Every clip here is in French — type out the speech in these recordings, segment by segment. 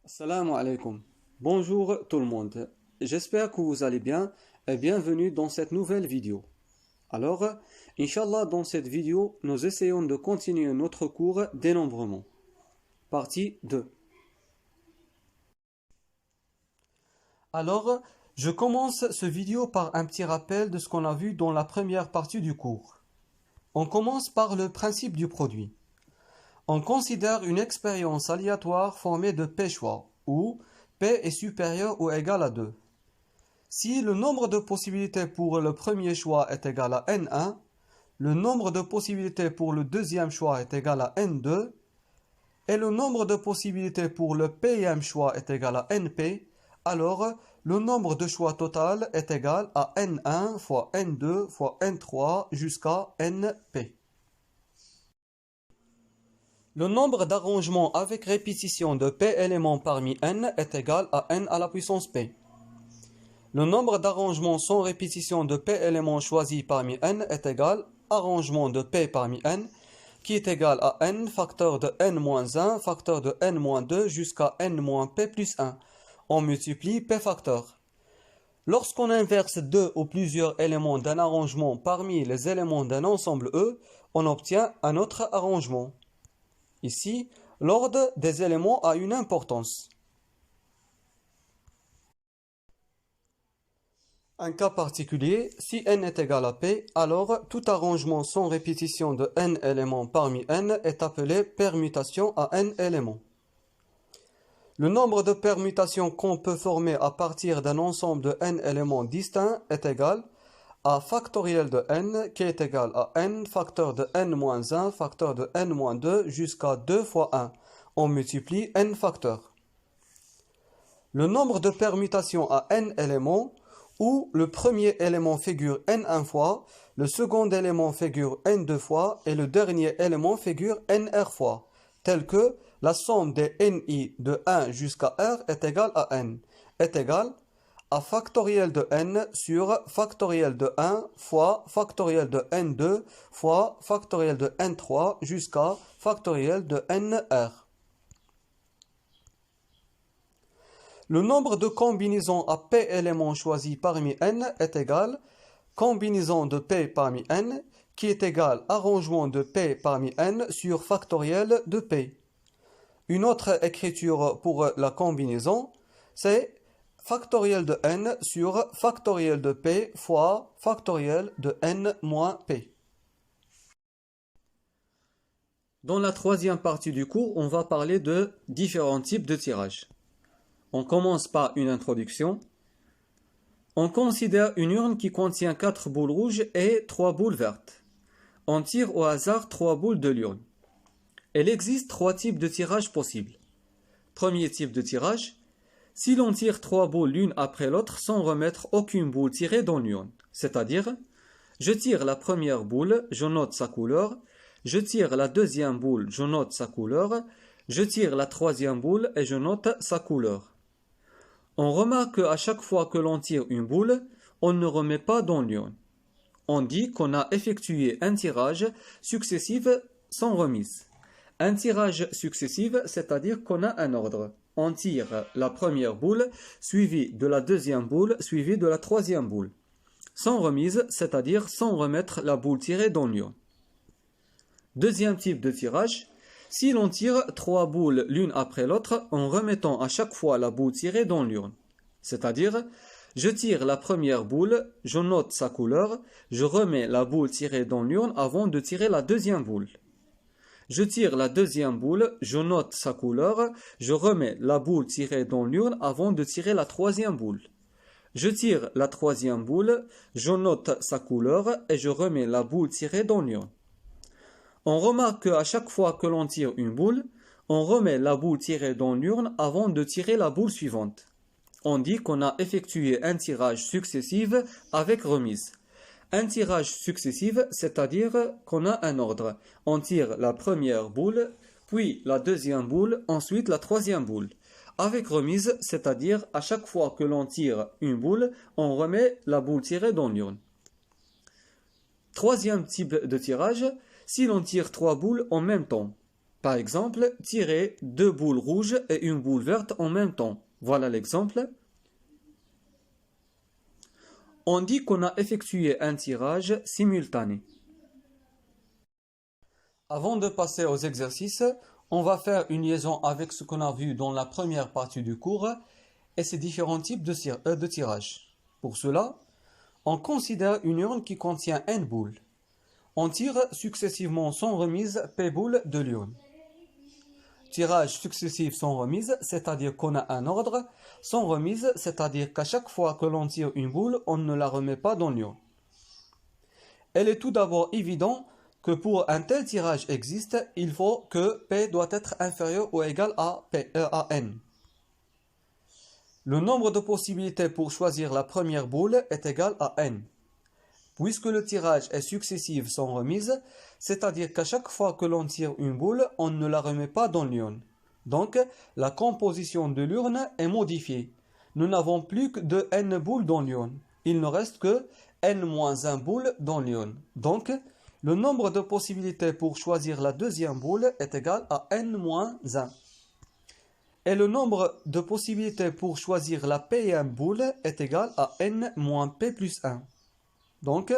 Assalamu alaikum. Bonjour tout le monde. J'espère que vous allez bien et bienvenue dans cette nouvelle vidéo. Alors, Inch'Allah, dans cette vidéo, nous essayons de continuer notre cours dénombrement. Partie 2. Alors, je commence ce vidéo par un petit rappel de ce qu'on a vu dans la première partie du cours. On commence par le principe du produit. On considère une expérience aléatoire formée de P choix, où P est supérieur ou égal à 2. Si le nombre de possibilités pour le premier choix est égal à N1, le nombre de possibilités pour le deuxième choix est égal à N2, et le nombre de possibilités pour le Pème choix est égal à NP, alors le nombre de choix total est égal à N1 fois N2 fois N3 jusqu'à NP. Le nombre d'arrangements avec répétition de P éléments parmi N est égal à N à la puissance P. Le nombre d'arrangements sans répétition de P éléments choisis parmi N est égal à arrangement de P parmi N, qui est égal à N facteur de N-1 facteur de N-2 jusqu'à N-P plus 1. On multiplie P facteur. Lorsqu'on inverse deux ou plusieurs éléments d'un arrangement parmi les éléments d'un ensemble E, on obtient un autre arrangement. Ici, l'ordre des éléments a une importance. Un cas particulier, si n est égal à p, alors tout arrangement sans répétition de n éléments parmi n est appelé permutation à n éléments. Le nombre de permutations qu'on peut former à partir d'un ensemble de n éléments distincts est égal à factoriel de n qui est égal à n facteur de n-1 facteur de n-2 jusqu'à 2 fois 1. On multiplie n facteurs. Le nombre de permutations à n éléments où le premier élément figure n1 fois, le second élément figure n2 fois et le dernier élément figure nr fois, tel que la somme des ni de 1 jusqu'à r est égale à n, est égale à factoriel de n sur factoriel de 1 fois factoriel de n2 fois factoriel de n3 jusqu'à factoriel de nr. Le nombre de combinaisons à p éléments choisis parmi n est égal combinaison de p parmi n qui est égal arrangement de p parmi n sur factoriel de p. Une autre écriture pour la combinaison, c'est factoriel de n sur factoriel de p fois factoriel de n moins p. Dans la troisième partie du cours, on va parler de différents types de tirage. On commence par une introduction. On considère une urne qui contient 4 boules rouges et 3 boules vertes. On tire au hasard 3 boules de l'urne. Il existe 3 types de tirage possibles. Premier type de tirage, si l'on tire 3 boules l'une après l'autre sans remettre aucune boule tirée dans l'urne. C'est-à-dire, je tire la première boule, je note sa couleur, je tire la deuxième boule, je note sa couleur, je tire la troisième boule et je note sa couleur. On remarque qu'à chaque fois que l'on tire une boule, on ne remet pas dans l'urne. On dit qu'on a effectué un tirage successif sans remise. Un tirage successif, c'est-à-dire qu'on a un ordre. On tire la première boule, suivie de la deuxième boule, suivie de la troisième boule. Sans remise, c'est-à-dire sans remettre la boule tirée dans l'urne. Deuxième type de tirage. Si l'on tire 3 boules l'une après l'autre en remettant à chaque fois la boule tirée dans l'urne. C'est-à-dire, je tire la première boule, je note sa couleur, je remets la boule tirée dans l'urne avant de tirer la deuxième boule. Je tire la deuxième boule, je note sa couleur, je remets la boule tirée dans l'urne avant de tirer la troisième boule. Je tire la troisième boule, je note sa couleur et je remets la boule tirée dans l'urne. On remarque qu'à chaque fois que l'on tire une boule, on remet la boule tirée dans l'urne avant de tirer la boule suivante. On dit qu'on a effectué un tirage successif avec remise. Un tirage successif, c'est-à-dire qu'on a un ordre. On tire la première boule, puis la deuxième boule, ensuite la troisième boule. Avec remise, c'est-à-dire à chaque fois que l'on tire une boule, on remet la boule tirée dans l'urne. Troisième type de tirage, si l'on tire 3 boules en même temps. Par exemple, tirer 2 boules rouges et une boule verte en même temps. Voilà l'exemple. On dit qu'on a effectué un tirage simultané. Avant de passer aux exercices, on va faire une liaison avec ce qu'on a vu dans la première partie du cours et ces différents types de tirage. Pour cela, on considère une urne qui contient n boules. On tire successivement sans remise P boules de l'urne. Tirage successif sans remise, c'est-à-dire qu'on a un ordre. Sans remise, c'est-à-dire qu'à chaque fois que l'on tire une boule, on ne la remet pas dans l'urne. Il est tout d'abord évident que pour un tel tirage existe, il faut que P doit être inférieur ou égal à N. Le nombre de possibilités pour choisir la première boule est égal à N. Puisque le tirage est successif sans remise, c'est-à-dire qu'à chaque fois que l'on tire une boule, on ne la remet pas dans l'urne. Donc, la composition de l'urne est modifiée. Nous n'avons plus que de N boules dans l'urne. Il ne reste que N-1 boule dans l'urne. Donc, le nombre de possibilités pour choisir la deuxième boule est égal à N-1. Et le nombre de possibilités pour choisir la P1 boule est égal à N-P plus 1. Donc,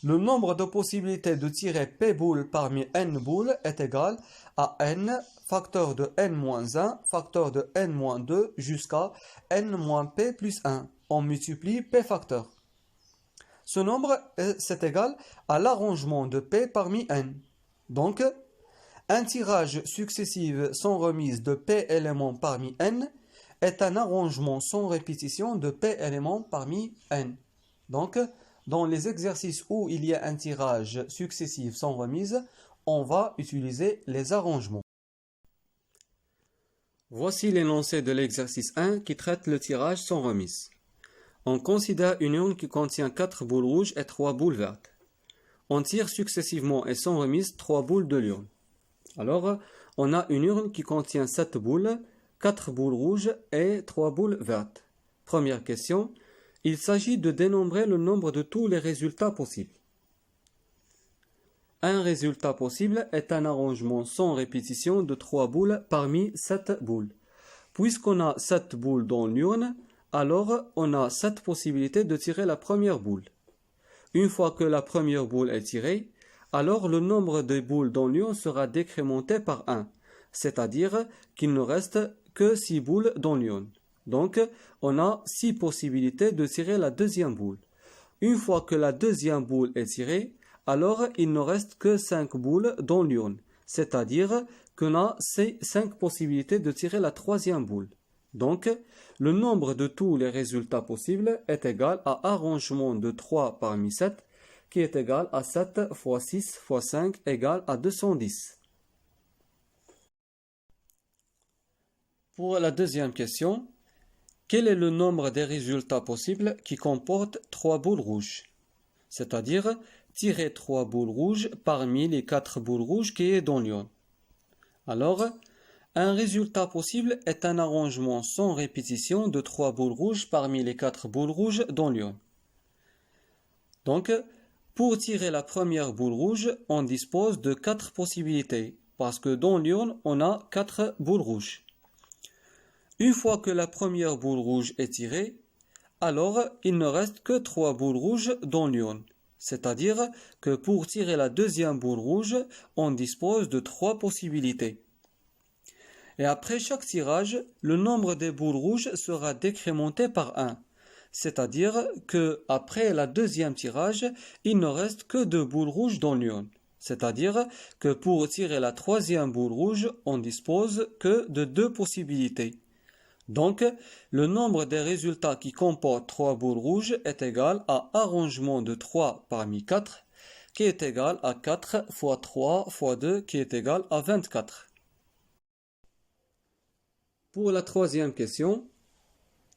le nombre de possibilités de tirer P boules parmi N boules est égal à N facteur de N-1 facteur de N-2 jusqu'à N-P plus 1. On multiplie P facteur. Ce nombre, c'est égal à l'arrangement de P parmi N. Donc, un tirage successif sans remise de P éléments parmi N est un arrangement sans répétition de P éléments parmi N. Donc, dans les exercices où il y a un tirage successif sans remise, on va utiliser les arrangements. Voici l'énoncé de l'exercice 1 qui traite le tirage sans remise. On considère une urne qui contient 4 boules rouges et 3 boules vertes. On tire successivement et sans remise 3 boules de l'urne. Alors, on a une urne qui contient 7 boules, 4 boules rouges et 3 boules vertes. Première question. Il s'agit de dénombrer le nombre de tous les résultats possibles. Un résultat possible est un arrangement sans répétition de 3 boules parmi 7 boules. Puisqu'on a 7 boules dans l'urne, alors on a 7 possibilités de tirer la première boule. Une fois que la première boule est tirée, alors le nombre de boules dans l'urne sera décrémenté par 1, c'est-à-dire qu'il ne reste que 6 boules dans l'urne. Donc, on a 6 possibilités de tirer la deuxième boule. Une fois que la deuxième boule est tirée, alors il ne reste que 5 boules dans l'urne, c'est-à-dire qu'on a 5 possibilités de tirer la troisième boule. Donc, le nombre de tous les résultats possibles est égal à arrangement de 3 parmi 7, qui est égal à 7 fois 6 fois 5 égale à 210. Pour la deuxième question, quel est le nombre des résultats possibles qui comportent 3 boules rouges? C'est-à-dire, tirer 3 boules rouges parmi les 4 boules rouges qui est dans l'urne. Alors, un résultat possible est un arrangement sans répétition de 3 boules rouges parmi les 4 boules rouges dans l'urne. Donc, pour tirer la première boule rouge, on dispose de 4 possibilités, parce que dans l'urne, on a 4 boules rouges. Une fois que la première boule rouge est tirée, alors il ne reste que 3 boules rouges dans l'urne. C'est-à-dire que pour tirer la deuxième boule rouge, on dispose de 3 possibilités. Et après chaque tirage, le nombre des boules rouges sera décrémenté par 1. C'est-à-dire que après la deuxième tirage, il ne reste que 2 boules rouges dans l'urne. C'est-à-dire que pour tirer la troisième boule rouge, on dispose que de 2 possibilités. Donc, le nombre des résultats qui comportent 3 boules rouges est égal à arrangement de 3 parmi 4, qui est égal à 4 fois 3 fois 2, qui est égal à 24. Pour la troisième question,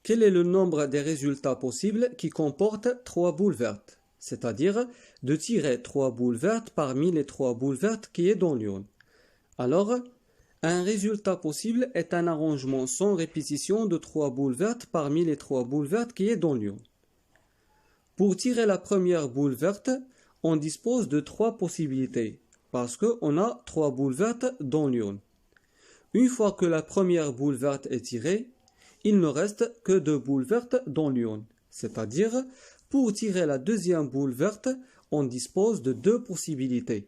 quel est le nombre des résultats possibles qui comportent 3 boules vertes? C'est-à-dire de tirer 3 boules vertes parmi les 3 boules vertes qui est dans l'urne. Alors, un résultat possible est un arrangement sans répétition de 3 boules vertes parmi les 3 boules vertes qui est dans l'urne. Pour tirer la première boule verte, on dispose de 3 possibilités, parce qu'on a 3 boules vertes dans l'urne. Une fois que la première boule verte est tirée, il ne reste que 2 boules vertes dans l'urne. C'est-à-dire, pour tirer la deuxième boule verte, on dispose de 2 possibilités.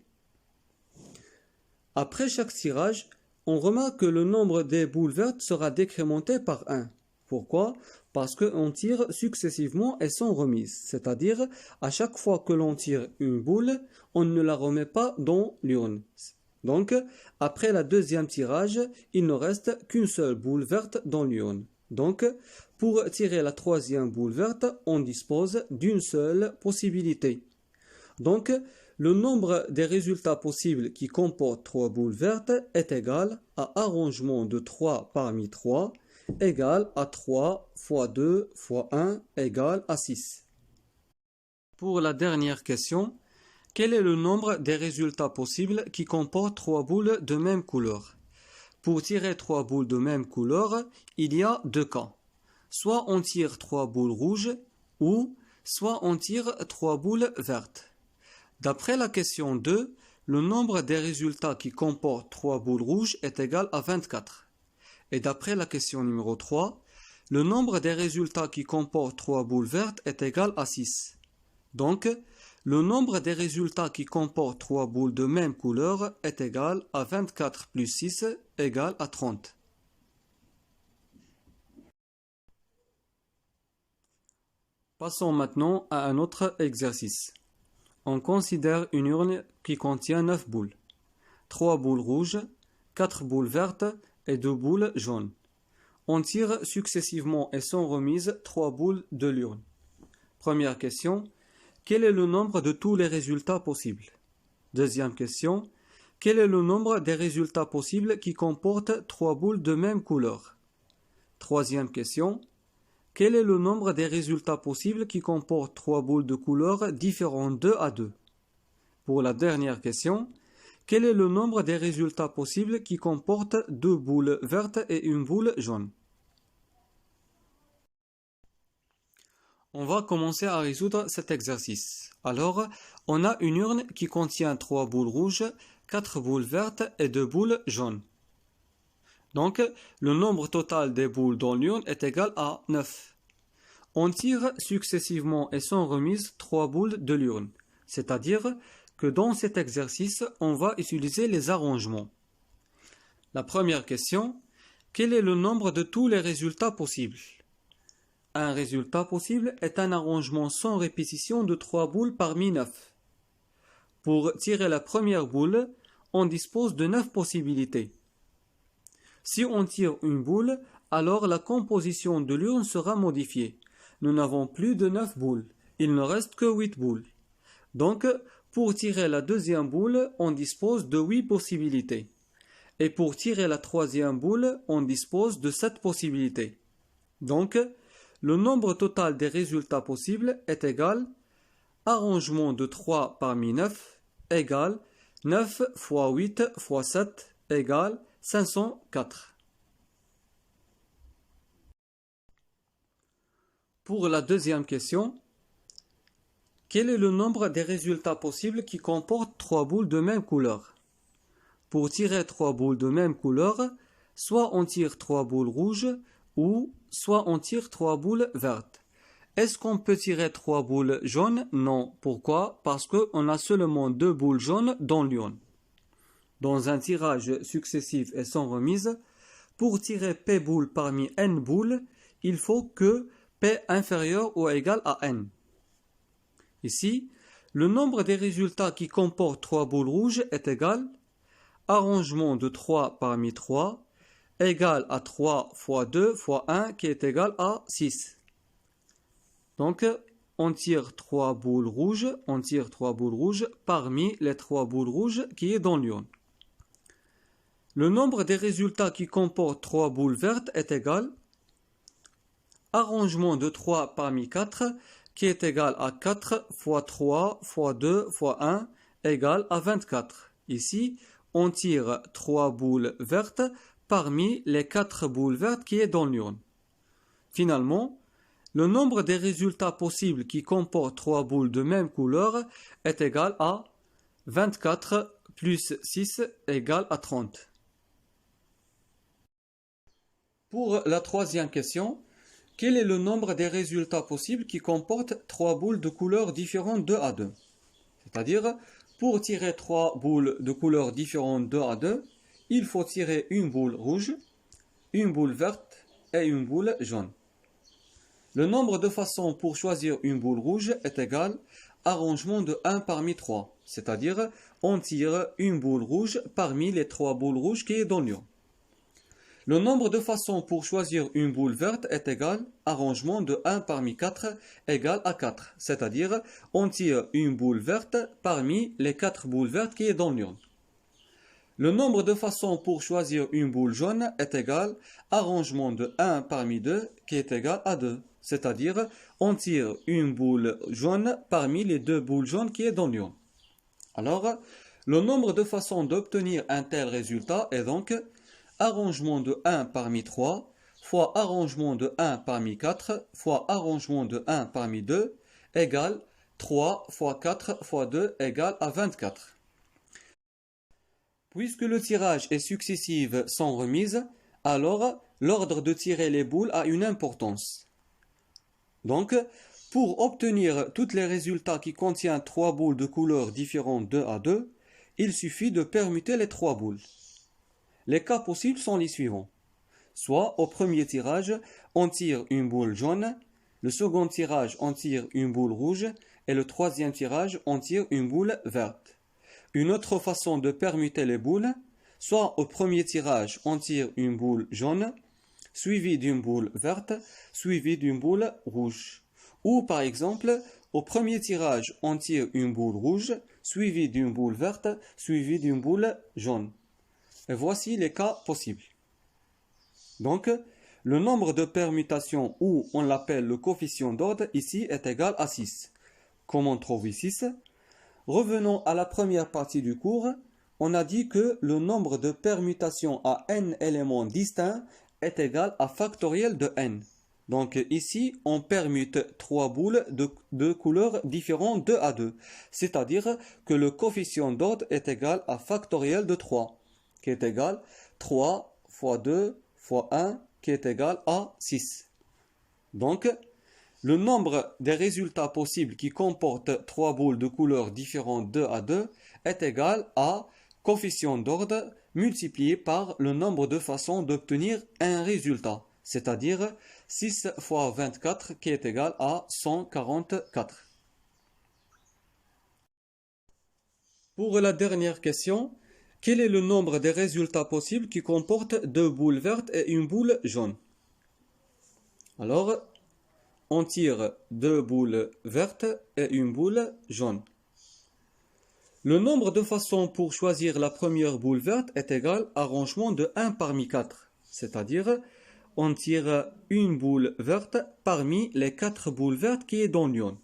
Après chaque tirage, on remarque que le nombre des boules vertes sera décrémenté par 1. Pourquoi? Parce qu'on tire successivement et sans remise. C'est-à-dire, à chaque fois que l'on tire une boule, on ne la remet pas dans l'urne. Donc, après le deuxième tirage, il ne reste qu'une seule boule verte dans l'urne. Donc, pour tirer la troisième boule verte, on dispose d'une seule possibilité. Donc, le nombre des résultats possibles qui comportent 3 boules vertes est égal à arrangement de 3 parmi 3 égale à 3 fois 2 fois 1 égale à 6. Pour la dernière question, quel est le nombre des résultats possibles qui comportent 3 boules de même couleur? Pour tirer 3 boules de même couleur, il y a 2 cas. Soit on tire 3 boules rouges ou soit on tire 3 boules vertes. D'après la question 2, le nombre des résultats qui comportent 3 boules rouges est égal à 24. Et d'après la question numéro 3, le nombre des résultats qui comportent 3 boules vertes est égal à 6. Donc, le nombre des résultats qui comportent 3 boules de même couleur est égal à 24 plus 6 égale à 30. Passons maintenant à un autre exercice. On considère une urne qui contient 9 boules. 3 boules rouges, 4 boules vertes et 2 boules jaunes. On tire successivement et sans remise 3 boules de l'urne. Première question. Quel est le nombre de tous les résultats possibles? Deuxième question. Quel est le nombre des résultats possibles qui comportent 3 boules de même couleur? Troisième question. Quel est le nombre des résultats possibles qui comportent 3 boules de couleur différentes 2 à 2? Pour la dernière question, quel est le nombre des résultats possibles qui comportent 2 boules vertes et une boule jaune? On va commencer à résoudre cet exercice. Alors, on a une urne qui contient 3 boules rouges, 4 boules vertes et 2 boules jaunes. Donc, le nombre total des boules dans l'urne est égal à 9. On tire successivement et sans remise 3 boules de l'urne. C'est-à-dire que dans cet exercice, on va utiliser les arrangements. La première question, quel est le nombre de tous les résultats possibles? Un résultat possible est un arrangement sans répétition de 3 boules parmi 9. Pour tirer la première boule, on dispose de 9 possibilités. Si on tire une boule, alors la composition de l'urne sera modifiée. Nous n'avons plus de 9 boules, il ne reste que 8 boules. Donc, pour tirer la deuxième boule, on dispose de 8 possibilités. Et pour tirer la troisième boule, on dispose de 7 possibilités. Donc, le nombre total des résultats possibles est égal arrangement de 3 parmi 9 égale 9 fois 8 fois 7 égale 504. Pour la deuxième question, quel est le nombre des résultats possibles qui comportent 3 boules de même couleur? Pour tirer 3 boules de même couleur, soit on tire 3 boules rouges ou soit on tire 3 boules vertes. Est-ce qu'on peut tirer 3 boules jaunes? Non. Pourquoi? Parce qu'on a seulement 2 boules jaunes dans l'urne. Dans un tirage successif et sans remise, pour tirer P boules parmi N boules, il faut que P inférieur ou égal à N. Ici, le nombre des résultats qui comportent 3 boules rouges est égal arrangement de 3 parmi 3 égale à 3 fois 2 fois 1 qui est égal à 6. Donc, on tire 3 boules rouges parmi les 3 boules rouges qui est dans l'urne. Le nombre des résultats qui comportent 3 boules vertes est égal arrangement de 3 parmi 4 qui est égal à 4 fois 3 fois 2 fois 1 égale à 24. Ici, on tire 3 boules vertes parmi les 4 boules vertes qui est dans l'urne. Finalement, le nombre des résultats possibles qui comportent 3 boules de même couleur est égal à 24 plus 6 égale à 30. Pour la troisième question, quel est le nombre des résultats possibles qui comportent 3 boules de couleurs différentes 2 à 2? C'est-à-dire, pour tirer 3 boules de couleurs différentes 2 à 2, il faut tirer une boule rouge, une boule verte et une boule jaune. Le nombre de façons pour choisir une boule rouge est égal à arrangement de 1 parmi 3. C'est-à-dire, on tire une boule rouge parmi les 3 boules rouges qui est dans l'urne. Le nombre de façons pour choisir une boule verte est égal à arrangement de 1 parmi 4 égale à 4. C'est-à-dire, on tire une boule verte parmi les 4 boules vertes qui est dans l'urne. Le nombre de façons pour choisir une boule jaune est égal à arrangement de 1 parmi 2 qui est égal à 2. C'est-à-dire, on tire une boule jaune parmi les 2 boules jaunes qui est dans l'urne. Alors, le nombre de façons d'obtenir un tel résultat est donc arrangement de 1 parmi 3 fois arrangement de 1 parmi 4 fois arrangement de 1 parmi 2 égale 3 fois 4 fois 2 égale à 24. Puisque le tirage est successif sans remise, alors l'ordre de tirer les boules a une importance. Donc, pour obtenir tous les résultats qui contiennent 3 boules de couleurs différentes 2 à 2, il suffit de permuter les 3 boules. Les cas possibles sont les suivants. Soit au premier tirage, on tire une boule jaune, le second tirage, on tire une boule rouge, et le troisième tirage, on tire une boule verte. Une autre façon de permuter les boules, soit au premier tirage, on tire une boule jaune, suivie d'une boule verte, suivie d'une boule rouge. Ou par exemple, au premier tirage, on tire une boule rouge, suivie d'une boule verte, suivie d'une boule jaune. Et voici les cas possibles. Donc, le nombre de permutations, ou on l'appelle le coefficient d'ordre, ici est égal à 6. Comment trouver 6? Revenons à la première partie du cours. On a dit que le nombre de permutations à n éléments distincts est égal à factoriel de n. Donc ici, on permute 3 boules de couleurs différentes 2 à 2. C'est-à-dire que le coefficient d'ordre est égal à factoriel de 3, qui est égal 3 fois 2 fois 1, qui est égal à 6. Donc, le nombre des résultats possibles qui comportent 3 boules de couleurs différentes 2 à 2 est égal à coefficient d'ordre multiplié par le nombre de façons d'obtenir un résultat, c'est-à-dire 6 fois 24 qui est égal à 144. Pour la dernière question, quel est le nombre des résultats possibles qui comportent 2 boules vertes et une boule jaune? Alors, on tire 2 boules vertes et une boule jaune. Le nombre de façons pour choisir la première boule verte est égal à arrangement de 1 parmi 4. C'est-à-dire, on tire une boule verte parmi les 4 boules vertes qui est dans l'urne.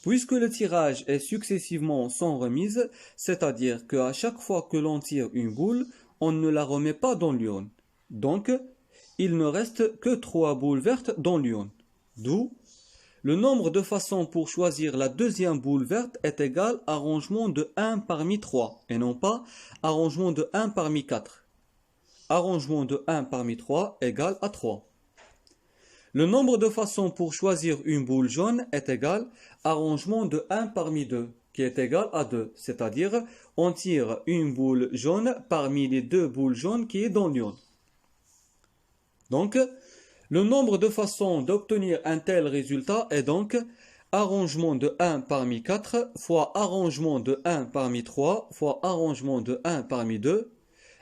Puisque le tirage est successivement sans remise, c'est-à-dire qu'à chaque fois que l'on tire une boule, on ne la remet pas dans l'urne. Donc, il ne reste que 3 boules vertes dans l'urne. D'où, le nombre de façons pour choisir la deuxième boule verte est égal à arrangement de 1 parmi 3, et non pas arrangement de 1 parmi 4. Arrangement de 1 parmi 3 égale à 3. Le nombre de façons pour choisir une boule jaune est égal à arrangement de 1 parmi 2, qui est égal à 2. C'est-à-dire, on tire une boule jaune parmi les 2 boules jaunes qui est dans l'urne. Donc, le nombre de façons d'obtenir un tel résultat est donc arrangement de 1 parmi 4 fois arrangement de 1 parmi 3 fois arrangement de 1 parmi 2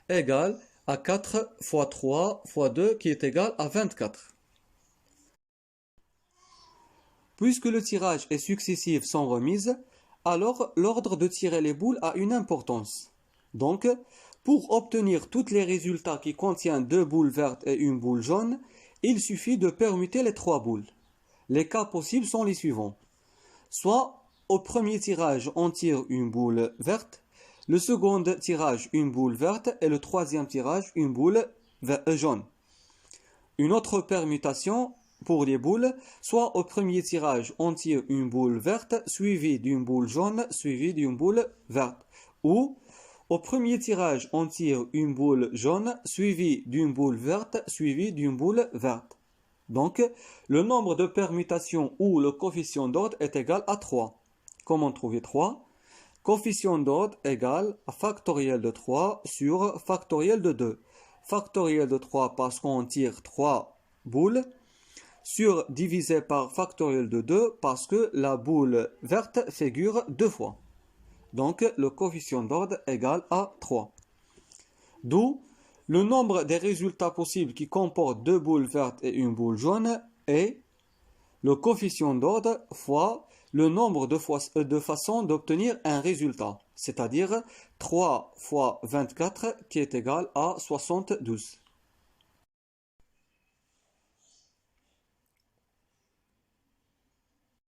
égale à 4 fois 3 fois 2 qui est égal à 24. Puisque le tirage est successif sans remise, alors l'ordre de tirer les boules a une importance. Donc, pour obtenir tous les résultats qui contiennent 2 boules vertes et une boule jaune, il suffit de permuter les 3 boules. Les cas possibles sont les suivants. Soit au premier tirage, on tire une boule verte, le second tirage, une boule verte, et le troisième tirage, une boule jaune. Une autre permutation pour les boules, soit au premier tirage, on tire une boule verte, suivie d'une boule jaune, suivie d'une boule verte. Ou, au premier tirage, on tire une boule jaune suivie d'une boule verte suivie d'une boule verte. Donc, le nombre de permutations ou le coefficient d'ordre est égal à 3. Comment trouver 3? Coefficient d'ordre égale à factoriel de 3 sur factoriel de 2. Factoriel de 3 parce qu'on tire 3 boules, sur divisé par factoriel de 2 parce que la boule verte figure 2 fois. Donc, le coefficient d'ordre égale à 3. D'où le nombre des résultats possibles qui comportent 2 boules vertes et une boule jaune est le coefficient d'ordre fois le nombre de façons d'obtenir un résultat, c'est-à-dire 3 fois 24 qui est égal à 72.